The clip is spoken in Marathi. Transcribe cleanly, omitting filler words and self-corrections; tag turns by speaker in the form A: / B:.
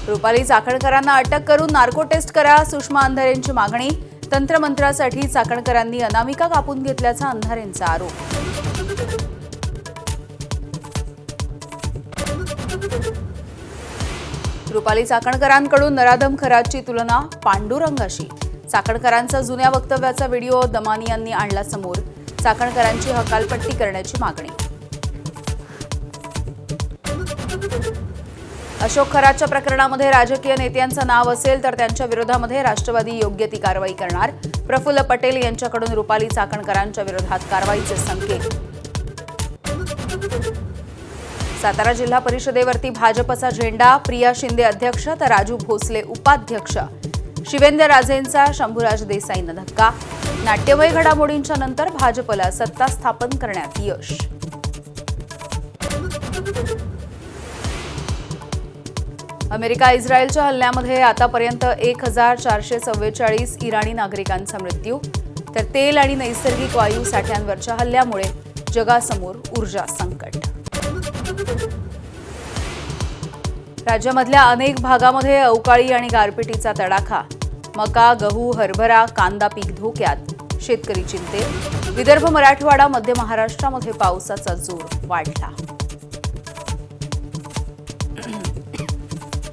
A: रुपाली चाकणकरांना अटक करून नार्को टेस्ट करा, सुषमा अंधारेंची मागणी। तंत्रमंत्रासाठी चाकणकरांनी अनामिका कापून घेतल्याचा अंधारेंचा आरोप। रुपाली चाकणकरांकडून नराधम खराची तुलना पांडुरंगाशी। चाकणकरांचा जुन्या वक्तव्याचा व्हिडिओ दमानी यांनी आणला समोर। चाकणकरांची हकालपट्टी करण्याची मागणी। अशोक खराच्या प्रकरणामध्ये राजकीय नेत्यांचं नाव असेल तर त्यांच्या विरोधामध्ये राष्ट्रवादी योग्य ती कारवाई करणार। प्रफुल्ल पटेल यांच्याकडून रुपाली चाकणकरांच्या विरोधात कारवाईचे संकेत। सातारा जिल्हा परिषदेवरती भाजपचा झेंडा। प्रिया शिंदे अध्यक्ष तर राजू भोसले उपाध्यक्ष। शिवेंद्र राजेंचा शंभूराज देसाईंना धक्का। नाट्यमय घडामोडींच्या नंतर भाजपला सत्ता स्थापन करण्यात यश। अमेरिका इस्रायलच्या हल्ल्यामध्ये आतापर्यंत 1444 इराणी नागरिकांचा मृत्यू। तर तेल आणि नैसर्गिक वायू साठ्यांवरच्या हल्ल्यामुळे जगासमोर ऊर्जा संकट। राज्यामधल्या अनेक भागामध्ये अवकाळी आणि गारपिटीचा तडाखा। मका, गहू, हरभरा, कांदा पीक धोक्यात। शेतकरी चिंतेत। विदर्भ, मराठवाडा, मध्य महाराष्ट्रामध्ये पावसाचा जोर वाढला।